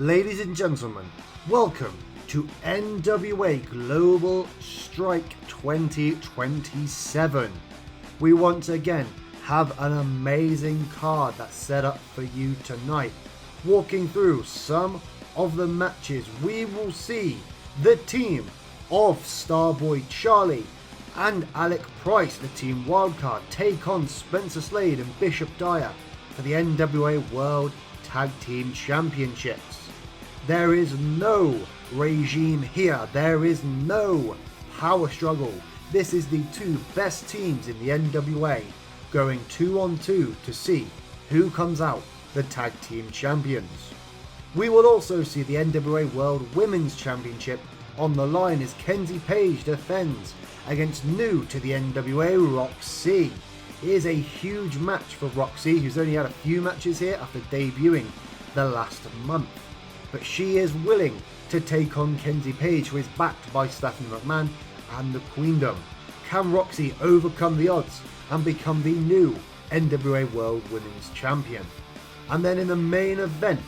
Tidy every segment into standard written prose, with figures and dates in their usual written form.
Ladies and gentlemen, welcome to NWA Global Strike 2027. We once again have an amazing card that's set up for you tonight. Walking through some of the matches, we will see the team of Starboy Charlie and Alec Price, the team wildcard, take on Spencer Slade and Bishop Dyer for the NWA World Tag Team Championships. There is no regime here. There is no power struggle. This is the two best teams in the NWA going 2-on-2 to see who comes out the Tag Team Champions. We will also see the NWA World Women's Championship on the line as Kenzie Page defends against new to the NWA Roxy. It is a huge match for Roxy, who's only had a few matches here after debuting the last month. But she is willing to take on Kenzie Page, who is backed by Stephanie McMahon and the Queendom. Can Roxy overcome the odds and become the new NWA World Women's Champion? And then in the main event,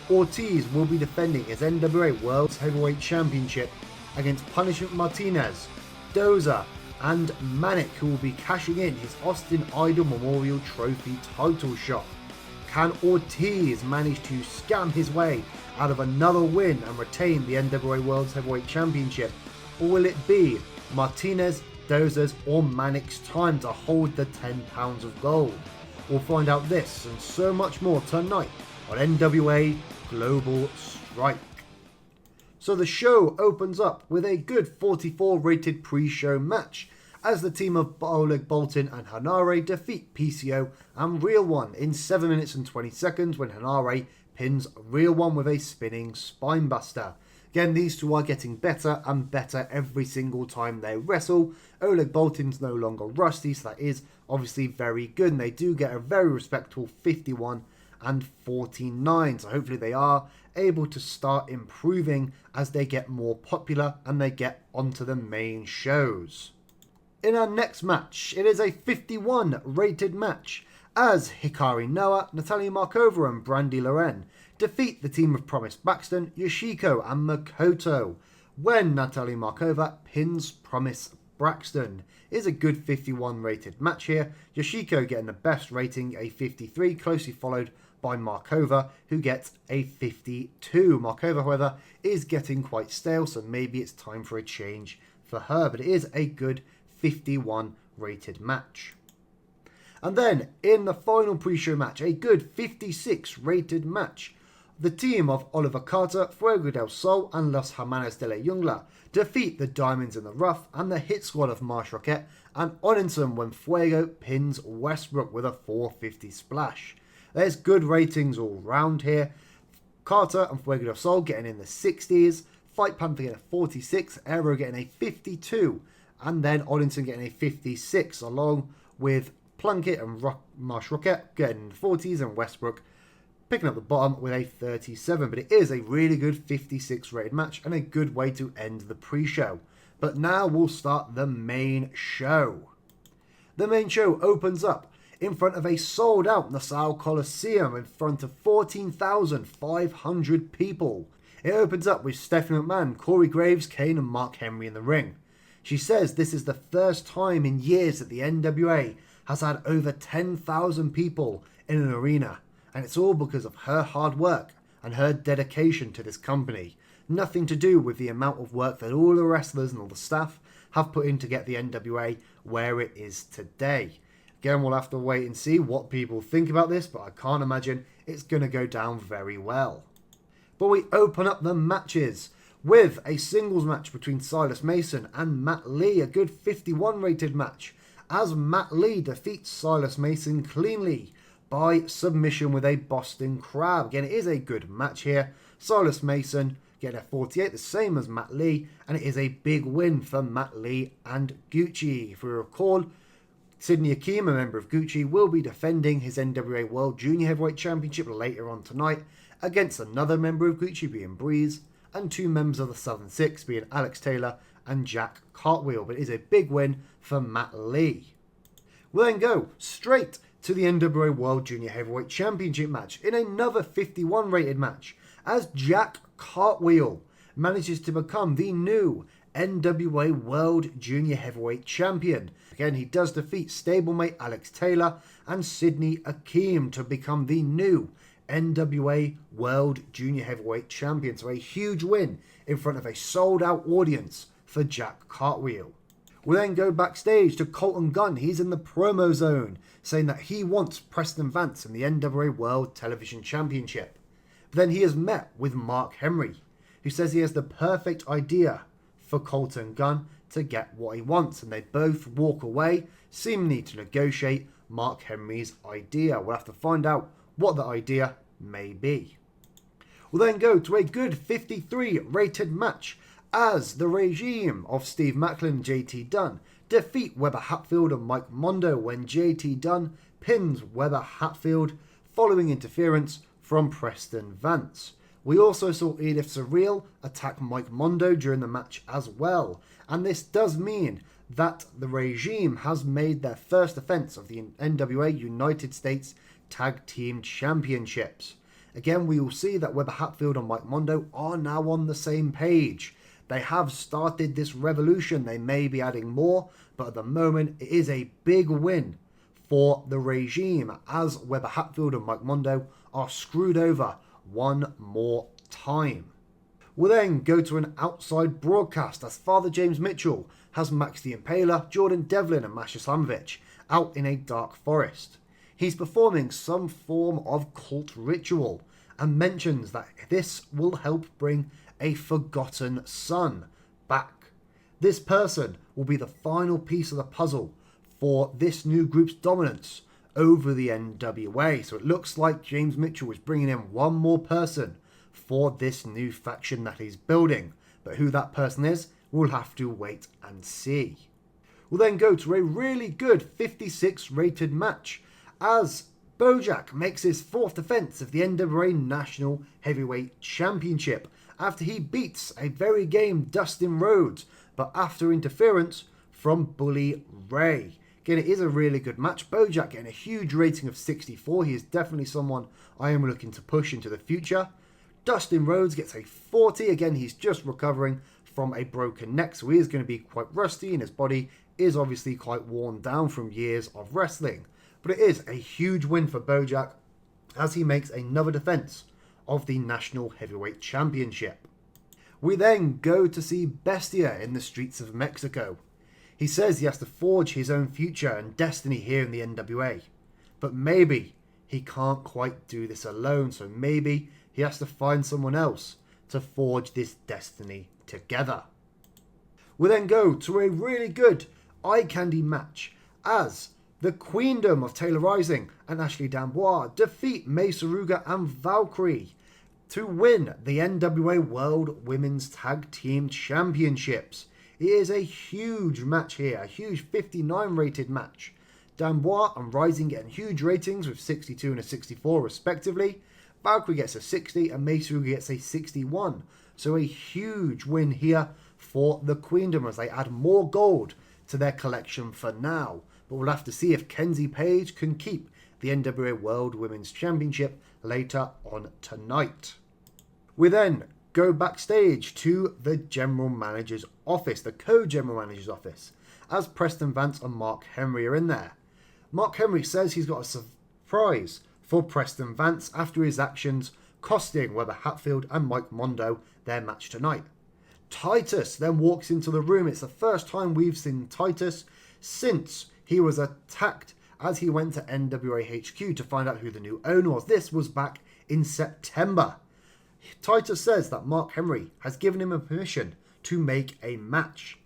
Ortiz will be defending his NWA World Heavyweight Championship against Punishment Martinez, Dozer and Manic, who will be cashing in his Austin Idol Memorial Trophy title shot. Can Ortiz manage to scam his way out of another win and retain the NWA World Heavyweight Championship? Or will it be Martinez, Dozer's or Manic's time to hold the £10 of gold? We'll find out this and so much more tonight on NWA Global Strike. So the show opens up with a good 44 rated pre-show match as the team of Oleg Boltin and Hanare defeat PCO and Real One in 7 minutes and 20 seconds when Hanare pins Real One with a spinning spinebuster. Again, these two are getting better and better every single time they wrestle. Oleg Boltin's no longer rusty, so that is obviously very good, and they do get a very respectable 51 and 49, so hopefully they are able to start improving as they get more popular and they get onto the main shows. In our next match, it is a 51 rated match as Hikari Noah, Natalia Markova and Brandi Loren defeat the team of Promise Baxton, Yoshiko and Makoto when Natalia Markova pins Promise Braxton. It is a good 51 rated match here, Yoshiko getting the best rating, a 53, closely followed by Markova, who gets a 52. Markova, however, is getting quite stale, so maybe it's time for a change for her, but it is a good 51 rated match. And then, in the final pre-show match, a good 56 rated match. The team of Oliver Carter, Fuego del Sol and Los Hermanos de la Jungla defeat the Diamonds in the Rough and the Hit Squad of Marsh Rocket and Onenson when Fuego pins Westbrook with a 450 splash. There's good ratings all round here. Carter and Fuego del Sol getting in the 60s, Fight Panther getting a 46, Aero getting a 52, and then Onenson getting a 56, along with Plunkett and Marsh Rocket getting in the 40s and Westbrook picking up the bottom with a 37. But it is a really good 56 rated match and a good way to end the pre-show. But now we'll start the main show. The main show opens up in front of a sold out Nassau Coliseum in front of 14,500 people. It opens up with Stephanie McMahon, Corey Graves, Kane and Mark Henry in the ring. She says this is the first time in years that the NWA has had over 10,000 people in an arena, and it's all because of her hard work and her dedication to this company. Nothing to do with the amount of work that all the wrestlers and all the staff have put in to get the NWA where it is today. Again, we'll have to wait and see what people think about this, but I can't imagine it's going to go down very well. But we open up the matches with a singles match between Silas Mason and Matt Lee, a good 51 rated match, as Matt Lee defeats Silas Mason cleanly by submission with a Boston Crab. Again, it is a good match here. Silas Mason getting a 48, the same as Matt Lee, and it is a big win for Matt Lee and Gucci. If we recall, Sidney Akeem, a member of Gucci, will be defending his NWA World Junior Heavyweight Championship later on tonight against another member of Gucci being Breeze, and two members of the Southern Six being Alex Taylor and Jack Cartwheel. But it is a big win for Matt Lee. We'll then go straight to the NWA World Junior Heavyweight Championship match in another 51 rated match as Jack Cartwheel manages to become the new NWA World Junior Heavyweight Champion. Again, he does defeat stablemate Alex Taylor and Sidney Akeem to become the new NWA World Junior Heavyweight Champion. So a huge win in front of a sold out audience for Jack Cartwheel. We'll then go backstage to Colton Gunn. He's in the promo zone saying that he wants Preston Vance in the NWA World Television Championship. But then he is met with Mark Henry, who says he has the perfect idea for Colton Gunn to get what he wants. And they both walk away, seemingly to negotiate Mark Henry's idea. We'll have to find out what the idea may be. We'll then go to a good 53 rated match as the regime of Steve Macklin and JT Dunn defeat Weber Hatfield and Mike Mondo when JT Dunn pins Weber Hatfield following interference from Preston Vance. We also saw Edith Surreal attack Mike Mondo during the match as well, and this does mean that the regime has made their first defense of the NWA United States Tag Team Championships. Again, we will see that Weber Hatfield and Mike Mondo are now on the same page. They have started this revolution. They may be adding more, but at the moment it is a big win for the regime as Weber Hatfield and Mike Mondo are screwed over one more time. We'll then go to an outside broadcast as Father James Mitchell has Max the Impaler, Jordan Devlin and Masha Slamovich out in a dark forest. He's performing some form of cult ritual and mentions that this will help bring a forgotten son back. This person will be the final piece of the puzzle for this new group's dominance over the NWA. So it looks like James Mitchell is bringing in one more person for this new faction that he's building. But who that person is, we'll have to wait and see. We'll then go to a really good 56 rated match as Bojack makes his fourth defense of the NWA National Heavyweight Championship after he beats a very game Dustin Rhodes, but after interference from Bully Ray. Again, it is a really good match. Bojack getting a huge rating of 64. He is definitely someone I am looking to push into the future. Dustin Rhodes gets a 40. Again, he's just recovering from a broken neck, so he is going to be quite rusty, and his body is obviously quite worn down from years of wrestling. But it is a huge win for Bojack as he makes another defense of the National Heavyweight Championship. We then go to see Bestia in the streets of Mexico. He says he has to forge his own future and destiny here in the NWA. But maybe he can't quite do this alone, so maybe he has to find someone else to forge this destiny together. We then go to a really good eye candy match as the Queendom of Taylor Rising and Ashley D'Amboise defeat May Saruga and Valkyrie to win the NWA World Women's Tag Team Championships. It is a huge match here, a huge 59 rated match. D'Amboise and Rising getting huge ratings with 62 and a 64 respectively. Valkyrie gets a 60 and May Saruga gets a 61. So a huge win here for the Queendom as they add more gold to their collection for now. But we'll have to see if Kenzie Page can keep the NWA World Women's Championship later on tonight. We then go backstage to the General Manager's office, the Co-General Manager's office, as Preston Vance and Mark Henry are in there. Mark Henry says he's got a surprise for Preston Vance after his actions costing Weber Hatfield and Mike Mondo their match tonight. Titus then walks into the room. It's the first time we've seen Titus since he was attacked as he went to NWA HQ to find out who the new owner was. This was back in September. Titus says that Mark Henry has given him a permission to make a match.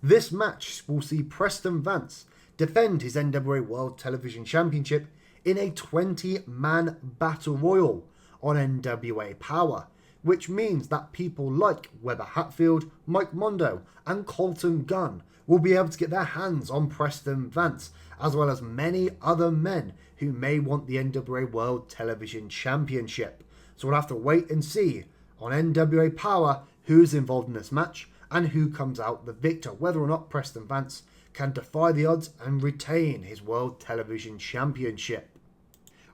This match will see Preston Vance defend his NWA World Television Championship in a 20-man battle royal on NWA Power, which means that people like Weber Hatfield, Mike Mondo and Colton Gunn will be able to get their hands on Preston Vance, as well as many other men who may want the NWA World Television Championship. So we'll have to wait and see on NWA Power who's involved in this match and who comes out the victor, whether or not Preston Vance can defy the odds and retain his World Television Championship.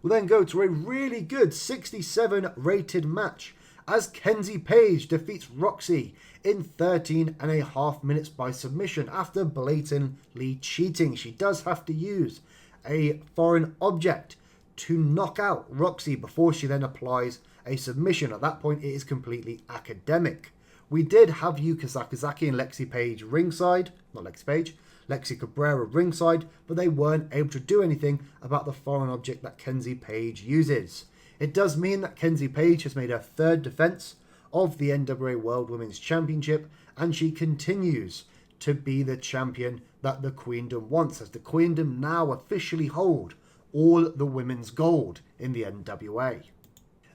We'll then go to a really good 67 rated match as Kenzie Page defeats Roxy in 13.5 minutes by submission after blatantly cheating. She does have to use a foreign object to knock out Roxy before she then applies a submission. At that point, it is completely academic. We did have Yuka Sakazaki and Lexi Page ringside, not Lexi Page, Lexi Cabrera ringside, but they weren't able to do anything about the foreign object that Kenzie Page uses. It does mean that Kenzie Page has made her third defense of the NWA World Women's Championship, and she continues to be the champion that the Queendom wants, as the Queendom now officially hold all the women's gold in the NWA.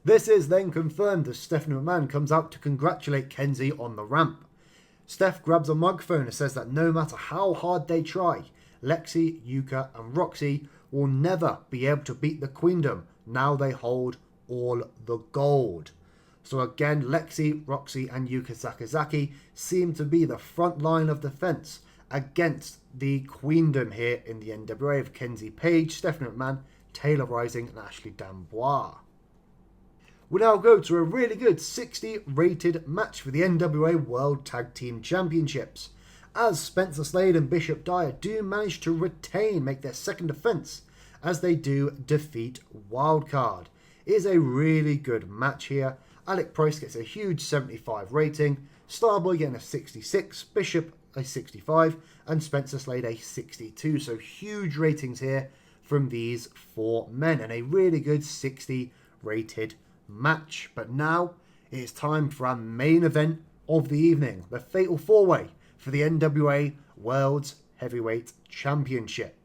This is then confirmed as Stephanie McMahon comes out to congratulate Kenzie on the ramp. Steph grabs a microphone and says that no matter how hard they try, Lexi, Yuka and Roxy will never be able to beat the Queendom. Now they hold all the gold. So again, Lexi, Roxy and Yuka Sakazaki seem to be the front line of defense against the Queendom here in the NWA of Kenzie Page, Stephanie McMahon, Taylor Rising and Ashley D'Amboise. We now go to a really good 60 rated match for the NWA World Tag Team Championships, as Spencer Slade and Bishop Dyer do manage to make their second defense, as they do defeat Wildcard. It is a really good match here. Alec Price gets a huge 75 rating, Starboy getting a 66, Bishop a 65, and Spencer Slade a 62. So huge ratings here from these four men, and a really good 60 rated match. But now it is time for our main event of the evening, the Fatal 4-Way for the NWA World's Heavyweight Championship.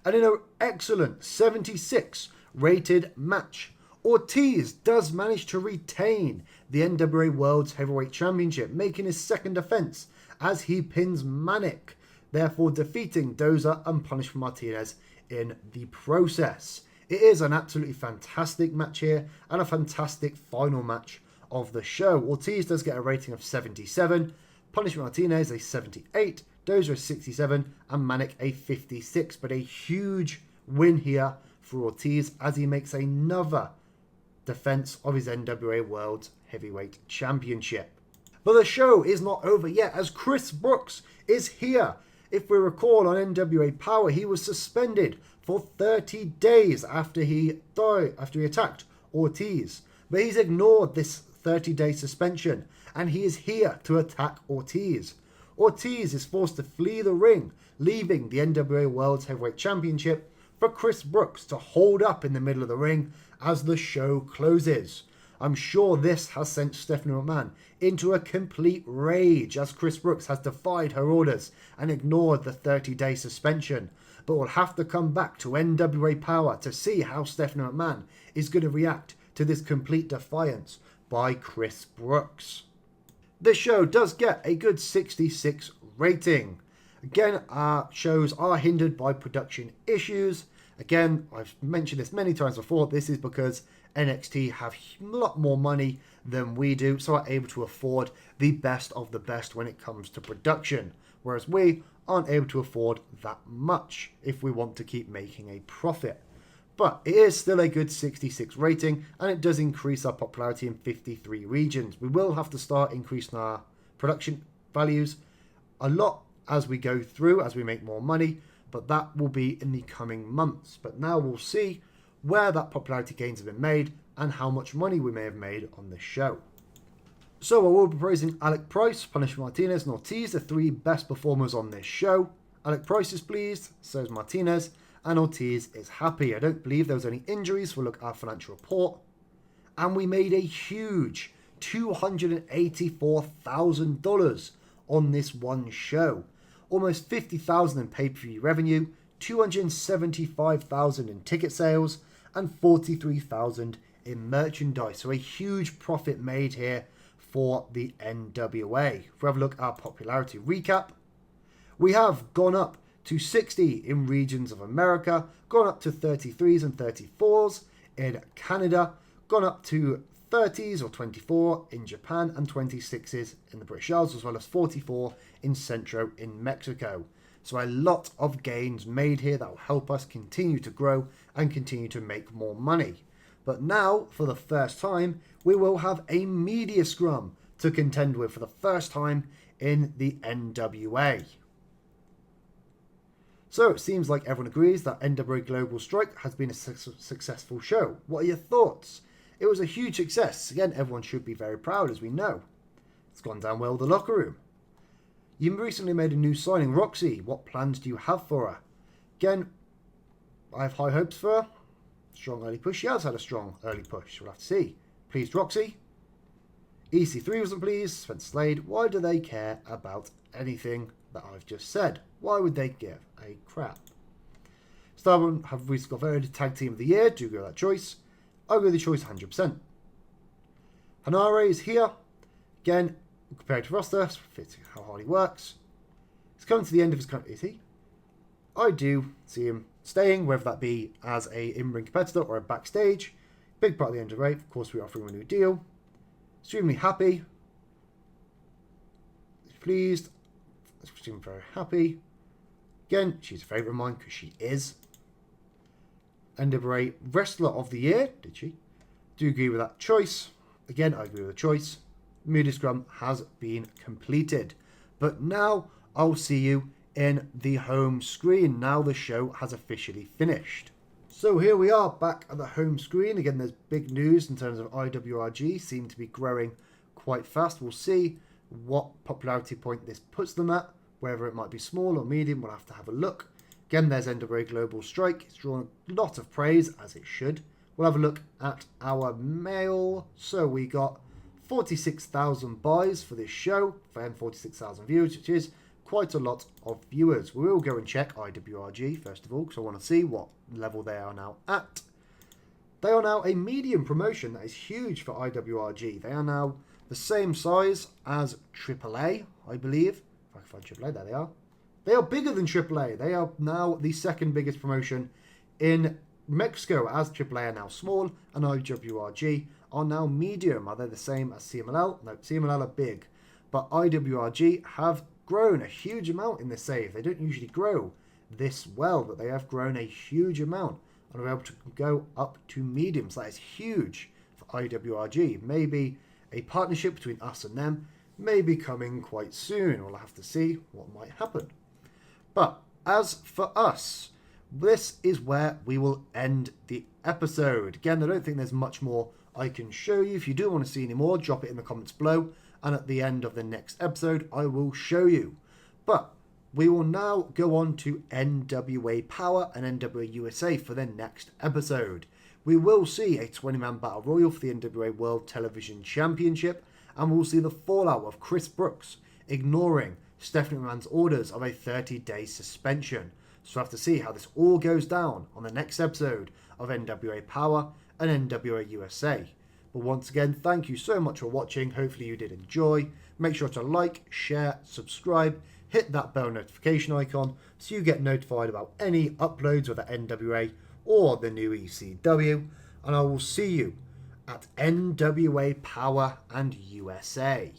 And in an excellent 76 rated match, Ortiz does manage to retain the NWA World's Heavyweight Championship, making his second defense as he pins Manic, therefore defeating Dozer and Punishment Martinez in the process. It is an absolutely fantastic match here and a fantastic final match of the show. Ortiz does get a rating of 77, Punishment Martinez a 78, Dozer a 67 and Manic a 56. But a huge win here for Ortiz as he makes another defense of his NWA World Heavyweight Championship. But the show is not over yet, as Chris Brookes is here. If we recall, on NWA Power, he was suspended for 30 days after he attacked Ortiz. But he's ignored this 30-day suspension, and he is here to attack Ortiz. Ortiz is forced to flee the ring, leaving the NWA World Heavyweight Championship for Chris Brookes to hold up in the middle of the ring as the show closes. I'm sure this has sent Stephanie McMahon into a complete rage, as Chris Brookes has defied her orders and ignored the 30-day suspension. But we'll have to come back to NWA Power to see how Stephanie McMahon is going to react to this complete defiance by Chris Brookes. This show does get a good 66 rating. Again, our shows are hindered by production issues. Again, I've mentioned this many times before. This is because NXT have a lot more money than we do, so are able to afford the best of the best when it comes to production, whereas we aren't able to afford that much if we want to keep making a profit. But it is still a good 66 rating, and it does increase our popularity in 53 regions. We will have to start increasing our production values a lot as we go through, as we make more money, but that will be in the coming months. But now we'll see where that popularity gains have been made and how much money we may have made on this show. So I will be praising Alec Price, Punishment Martinez and Ortiz, the three best performers on this show. Alec Price is pleased, so is Martinez, and Ortiz is happy. I don't believe there was any injuries for look at our financial report. And we made a huge $284,000 on this one show. Almost $50,000 in pay-per-view revenue, $275,000 in ticket sales, and $43,000 in merchandise. So a huge profit made here for the NWA. If we have a look at our popularity recap, we have gone up to 60 in regions of America, gone up to 33s and 34s in Canada, gone up to 30s or 24 in Japan, and 26s in the British Isles, as well as 44 in Centro in Mexico. So a lot of gains made here that will help us continue to grow and continue to make more money. But now, for the first time, we will have a media scrum to contend with for the first time in the NWA. So it seems like everyone agrees that NWA Global Strike has been a successful show. What are your thoughts? It was a huge success. Again, everyone should be very proud, as we know. It's gone down well with the locker room. You recently made a new signing, Roxy. What plans do you have for her? Again, I have high hopes for her. Strong early push. She has had a strong early push. We'll have to see. Pleased, Roxy. EC3 wasn't pleased. Spencer Slade. Why do they care about anything that I've just said? Why would they give a crap? Starbone have recently got voted Tag Team of the Year. Do you go with that choice? I go with the choice 100%. Hanare is here. Again, compared to roster, fits how hard he works. He's coming to the end of his contract. Is he? I do see him staying, whether that be as a in-ring competitor or a backstage. Big part of the end of the race. Of course, we're offering him a new deal. Extremely happy. Pleased. Extremely very happy. Again, she's a favourite of mine because she is. NWA Wrestler of the Year. Did she? Do you agree with that choice? Again, I agree with the choice. Media scrum has been completed. But now I'll see you in the home screen. Now the show has officially finished. So here we are back at the home screen. Again, there's big news in terms of IWRG. Seem to be growing quite fast. We'll see what popularity point this puts them at. Whether it might be small or medium, we'll have to have a look. Again, there's NWA Global Strike. It's drawn a lot of praise, as it should. We'll have a look at our mail. So we got 46,000 buys for this show, and 46,000 views, which is quite a lot of viewers. We will go and check IWRG, first of all, because I want to see what level they are now at. They are now a medium promotion. That is huge for IWRG. They are now the same size as AAA, I believe. If I can find AAA, there they are. They are bigger than AAA. They are now the second biggest promotion in Mexico, as AAA are now small and IWRG are now medium. Are they the same as CMLL? No, CMLL are big. But IWRG have grown a huge amount in this save. They don't usually grow this well, but they have grown a huge amount and are able to go up to medium. So that is huge for IWRG. Maybe a partnership between us and them may be coming quite soon. We'll have to see what might happen. But as for us, this is where we will end the episode. Again, I don't think there's much more I can show you. If you do want to see any more, drop it in the comments below. And at the end of the next episode, I will show you. But we will now go on to NWA Power and NWA USA for the next episode. We will see a 20-man battle royal for the NWA World Television Championship. And we'll see the fallout of Chris Brookes ignoring Stephanie McMahon's orders of a 30-day suspension. So we'll have to see how this all goes down on the next episode of NWA Power and NWA USA. But once again, thank you so much for watching. Hopefully you did enjoy. Make sure to like, share, subscribe, hit that bell notification icon so you get notified about any uploads of the NWA or the new ECW. And I will see you at NWA Power and USA.